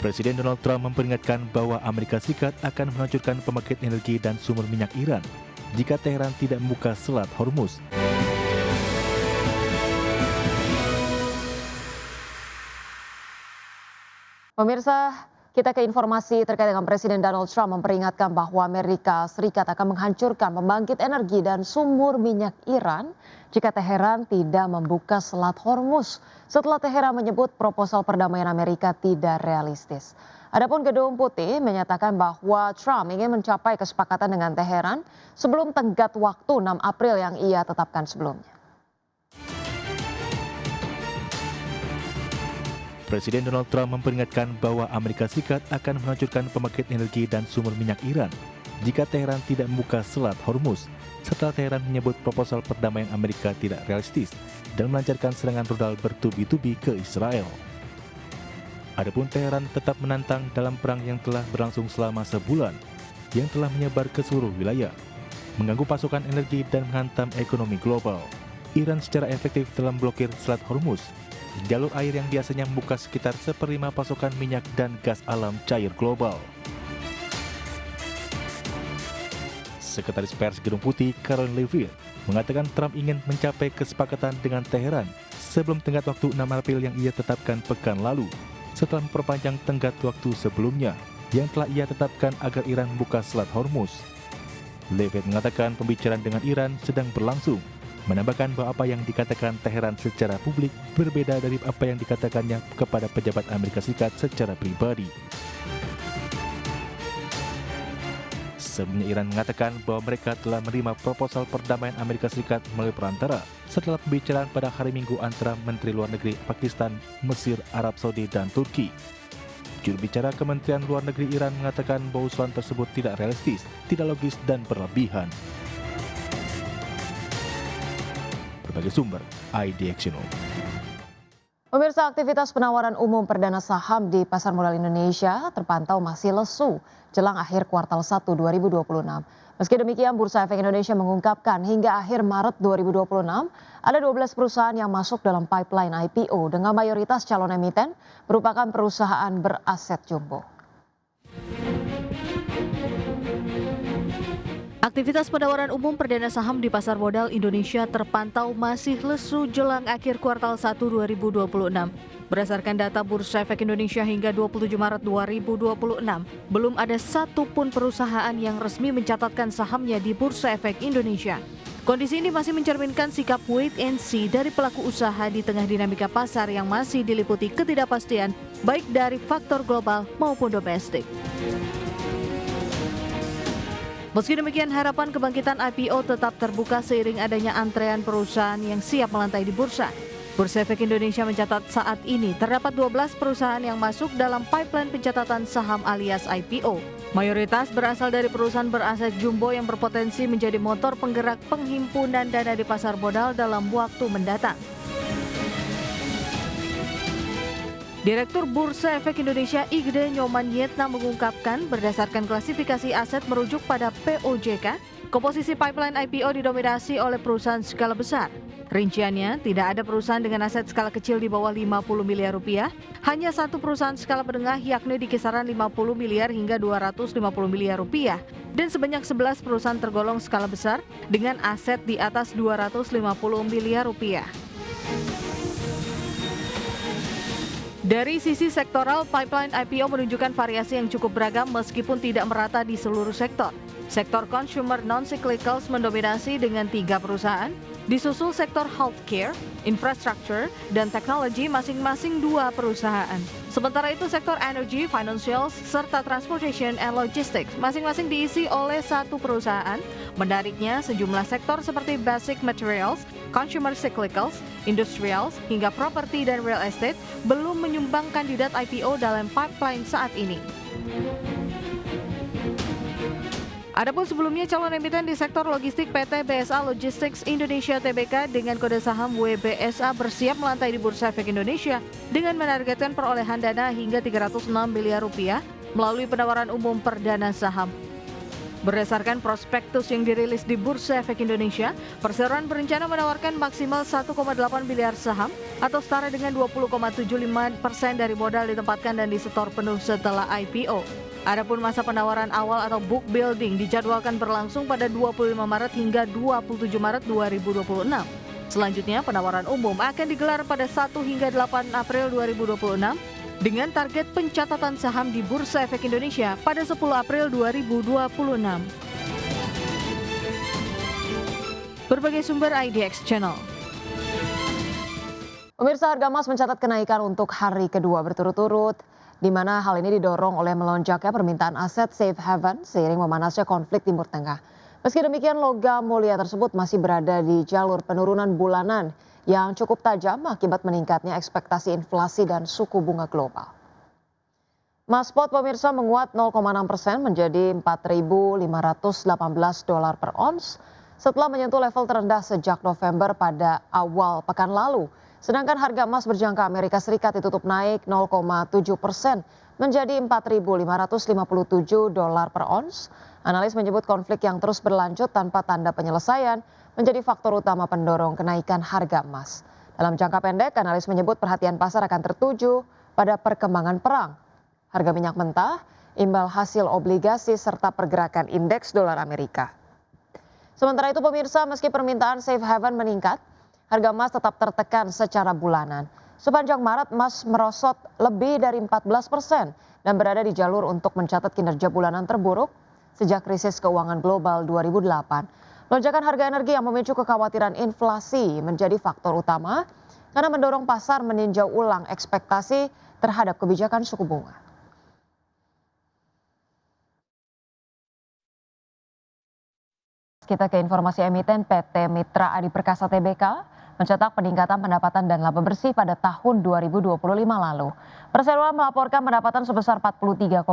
Presiden Donald Trump memperingatkan bahwa Amerika Serikat akan meluncurkan pembangkit energi dan sumber minyak Iran jika Teheran tidak membuka Selat Hormuz. Pemirsa, kita ke informasi terkait dengan Presiden Donald Trump memperingatkan bahwa Amerika Serikat akan menghancurkan pembangkit energi dan sumur minyak Iran jika Teheran tidak membuka Selat Hormuz. Setelah Teheran menyebut proposal perdamaian Amerika tidak realistis. Adapun Gedung Putih menyatakan bahwa Trump ingin mencapai kesepakatan dengan Teheran sebelum tenggat waktu 6 April yang ia tetapkan sebelumnya. Presiden Donald Trump memperingatkan bahwa Amerika Serikat akan meluncurkan pembangkit energi dan sumber minyak Iran jika Teheran tidak membuka Selat Hormuz setelah Teheran menyebut proposal perdamaian Amerika tidak realistis dan melancarkan serangan rudal bertubi-tubi ke Israel. Adapun Teheran tetap menantang dalam perang yang telah berlangsung selama sebulan yang telah menyebar ke seluruh wilayah, mengganggu pasokan energi dan menghantam ekonomi global. Iran secara efektif telah memblokir Selat Hormuz, jalur air yang biasanya membuka sekitar 1/5 pasokan minyak dan gas alam cair global. Sekretaris Pers Gedung Putih Caroline Leavitt mengatakan Trump ingin mencapai kesepakatan dengan Teheran sebelum tenggat waktu 6 April yang ia tetapkan pekan lalu, setelah memperpanjang tenggat waktu sebelumnya yang telah ia tetapkan agar Iran membuka Selat Hormuz. Leavitt mengatakan pembicaraan dengan Iran sedang berlangsung, menambahkan bahwa apa yang dikatakan Teheran secara publik berbeda dari apa yang dikatakannya kepada pejabat Amerika Serikat secara pribadi. Sebelumnya Iran mengatakan bahwa mereka telah menerima proposal perdamaian Amerika Serikat melalui perantara setelah pembicaraan pada hari Minggu antara Menteri Luar Negeri Pakistan, Mesir, Arab Saudi, dan Turki. Juru bicara Kementerian Luar Negeri Iran mengatakan bahwa usulan tersebut tidak realistis, tidak logis, dan berlebihan. Berbagai sumber, IDXNO. Pemirsa, aktivitas penawaran umum perdana saham di pasar modal Indonesia terpantau masih lesu jelang akhir kuartal 1 2026. Meski demikian, Bursa Efek Indonesia mengungkapkan hingga akhir Maret 2026 ada 12 perusahaan yang masuk dalam pipeline IPO dengan mayoritas calon emiten merupakan perusahaan beraset jumbo. Aktivitas penawaran umum perdana saham di pasar modal Indonesia terpantau masih lesu jelang akhir kuartal 1 2026. Berdasarkan data Bursa Efek Indonesia hingga 27 Maret 2026, belum ada satupun perusahaan yang resmi mencatatkan sahamnya di Bursa Efek Indonesia. Kondisi ini masih mencerminkan sikap wait and see dari pelaku usaha di tengah dinamika pasar yang masih diliputi ketidakpastian baik dari faktor global maupun domestik. Meski demikian, harapan kebangkitan IPO tetap terbuka seiring adanya antrean perusahaan yang siap melantai di bursa. Bursa Efek Indonesia mencatat saat ini terdapat 12 perusahaan yang masuk dalam pipeline pencatatan saham alias IPO. Mayoritas berasal dari perusahaan beraset jumbo yang berpotensi menjadi motor penggerak penghimpunan dana di pasar modal dalam waktu mendatang. Direktur Bursa Efek Indonesia Igde Nyoman Yetna mengungkapkan berdasarkan klasifikasi aset merujuk pada POJK, komposisi pipeline IPO didominasi oleh perusahaan skala besar. Rinciannya, tidak ada perusahaan dengan aset skala kecil di bawah 50 miliar rupiah, hanya satu perusahaan skala menengah yakni di kisaran 50 miliar hingga 250 miliar rupiah, dan sebanyak 11 perusahaan tergolong skala besar dengan aset di atas 250 miliar rupiah. Dari sisi sektoral, pipeline IPO menunjukkan variasi yang cukup beragam meskipun tidak merata di seluruh sektor. Sektor consumer non-cyclicals mendominasi dengan 3 perusahaan, disusul sektor healthcare, infrastructure, dan teknologi masing-masing 2 perusahaan. Sementara itu sektor energy, financials, serta transportation and logistics masing-masing diisi oleh 1 perusahaan. Menariknya, sejumlah sektor seperti basic materials, consumer cyclicals, industrials, hingga properti dan real estate belum menyumbang kandidat IPO dalam pipeline saat ini. Adapun sebelumnya calon emiten di sektor logistik PT BSA Logistics Indonesia Tbk dengan kode saham WBSA bersiap melantai di Bursa Efek Indonesia dengan menargetkan perolehan dana hingga 306 miliar rupiah melalui penawaran umum perdana saham. Berdasarkan prospektus yang dirilis di Bursa Efek Indonesia, perseroan berencana menawarkan maksimal 1,8 miliar saham atau setara dengan 20,75% dari modal ditempatkan dan disetor penuh setelah IPO. Adapun masa penawaran awal atau book building dijadwalkan berlangsung pada 25 Maret hingga 27 Maret 2026. Selanjutnya, penawaran umum akan digelar pada 1 hingga 8 April 2026 dengan target pencatatan saham di Bursa Efek Indonesia pada 10 April 2026. Berbagai sumber IDX Channel. Pemirsa, harga emas mencatat kenaikan untuk hari kedua berturut-turut, di mana hal ini didorong oleh melonjaknya permintaan aset safe haven seiring memanasnya konflik Timur Tengah. Meski demikian, logam mulia tersebut masih berada di jalur penurunan bulanan yang cukup tajam akibat meningkatnya ekspektasi inflasi dan suku bunga global. Emas spot pemirsa menguat 0,6% menjadi $4.518 per ons setelah menyentuh level terendah sejak November pada awal pekan lalu. Sedangkan harga emas berjangka Amerika Serikat ditutup naik 0,7% menjadi $4.557 per ons. Analis menyebut konflik yang terus berlanjut tanpa tanda penyelesaian menjadi faktor utama pendorong kenaikan harga emas. Dalam jangka pendek, analis menyebut perhatian pasar akan tertuju pada perkembangan perang, harga minyak mentah, imbal hasil obligasi, serta pergerakan indeks dolar Amerika. Sementara itu pemirsa, meski permintaan safe haven meningkat, harga emas tetap tertekan secara bulanan. Sepanjang Maret, emas merosot lebih dari 14% dan berada di jalur untuk mencatat kinerja bulanan terburuk sejak krisis keuangan global 2008. Lonjakan harga energi yang memicu kekhawatiran inflasi menjadi faktor utama karena mendorong pasar meninjau ulang ekspektasi terhadap kebijakan suku bunga. Kita ke informasi emiten. PT Mitra Adi Perkasa Tbk mencetak peningkatan pendapatan dan laba bersih pada tahun 2025 lalu. Perseroan melaporkan pendapatan sebesar 43,08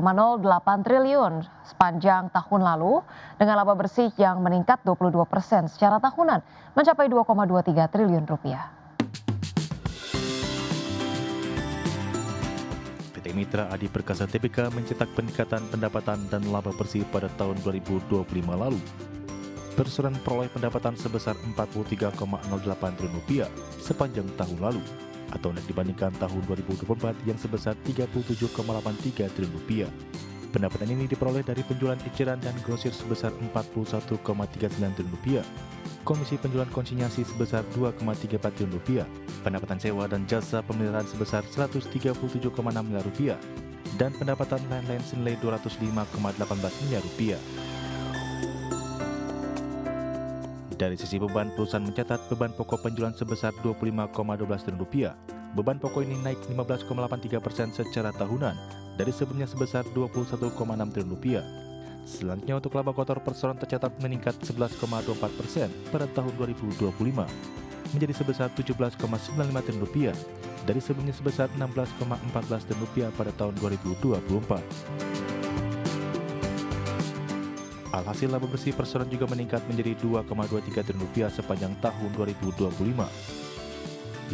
triliun sepanjang tahun lalu dengan laba bersih yang meningkat 22% secara tahunan mencapai 2,23 triliun rupiah. PT Mitra Adi Perkasa Tbk mencetak peningkatan pendapatan dan laba bersih pada tahun 2025 lalu. Perseroan peroleh pendapatan sebesar 43,08 triliun rupiah sepanjang tahun lalu, atau naik dibandingkan tahun 2024 yang sebesar 37,83 triliun rupiah. Pendapatan ini diperoleh dari penjualan eceran dan grosir sebesar 41,39 triliun rupiah, komisi penjualan konsinyasi sebesar 2,34 triliun rupiah, pendapatan sewa dan jasa pemeliharaan sebesar 137,6 miliar rupiah, dan pendapatan lain-lain senilai 205,18 miliar rupiah. Dari sisi beban, perusahaan mencatat beban pokok penjualan sebesar 25,12 triliun rupiah. Beban pokok ini naik 15,83% secara tahunan dari sebelumnya sebesar 21,6 triliun rupiah. Selanjutnya untuk laba kotor, perseroan tercatat meningkat 11,24% pada tahun 2025 menjadi sebesar 17,95 triliun rupiah dari sebelumnya sebesar 16,14 triliun rupiah pada tahun 2024. Alhasil laba bersih perseroan juga meningkat menjadi 2,23 triliun rupiah sepanjang tahun 2025.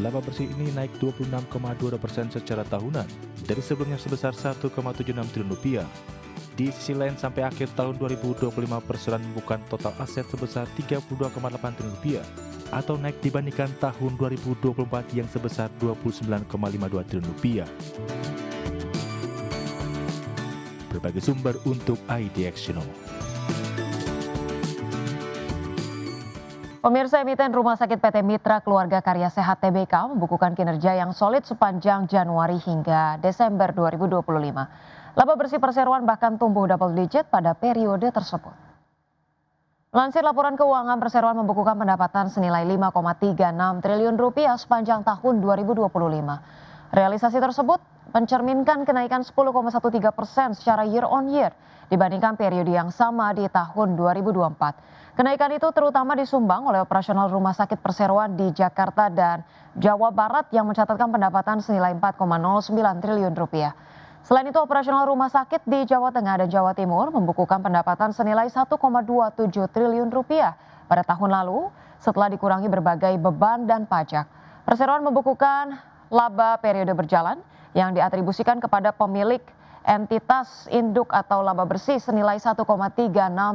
Laba bersih ini naik 26,22% secara tahunan dari sebelumnya sebesar 1,76 triliun rupiah. Di sisi lain, sampai akhir tahun 2025 perseroan membukukan total aset sebesar 32,8 triliun rupiah atau naik dibandingkan tahun 2024 yang sebesar 29,52 triliun rupiah. Berbagai sumber untuk IDX Channel. Pemirsa, emiten Rumah Sakit PT Mitra Keluarga Karya Sehat Tbk membukukan kinerja yang solid sepanjang Januari hingga Desember 2025. Laba bersih perseroan bahkan tumbuh double digit pada periode tersebut. Melansir laporan keuangan, perseroan membukukan pendapatan senilai 5,36 triliun rupiah sepanjang tahun 2025. Realisasi tersebut mencerminkan kenaikan 10,13% secara year on year dibandingkan periode yang sama di tahun 2024. Kenaikan itu terutama disumbang oleh operasional rumah sakit perseroan di Jakarta dan Jawa Barat yang mencatatkan pendapatan senilai 4,09 triliun rupiah. Selain itu, operasional rumah sakit di Jawa Tengah dan Jawa Timur membukukan pendapatan senilai 1,27 triliun rupiah pada tahun lalu setelah dikurangi berbagai beban dan pajak. Perseroan membukukan laba periode berjalan yang diatribusikan kepada pemilik entitas induk atau laba bersih senilai 1,36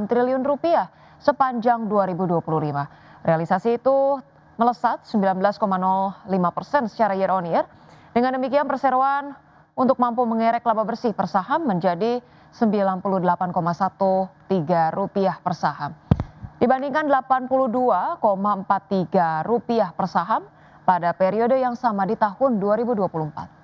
triliun rupiah sepanjang 2025. Realisasi itu melesat 19,05% secara year on year. Dengan demikian perseroan untuk mampu mengerek laba bersih per saham menjadi Rp98,13 per saham. Dibandingkan Rp82,43 per saham pada periode yang sama di tahun 2024.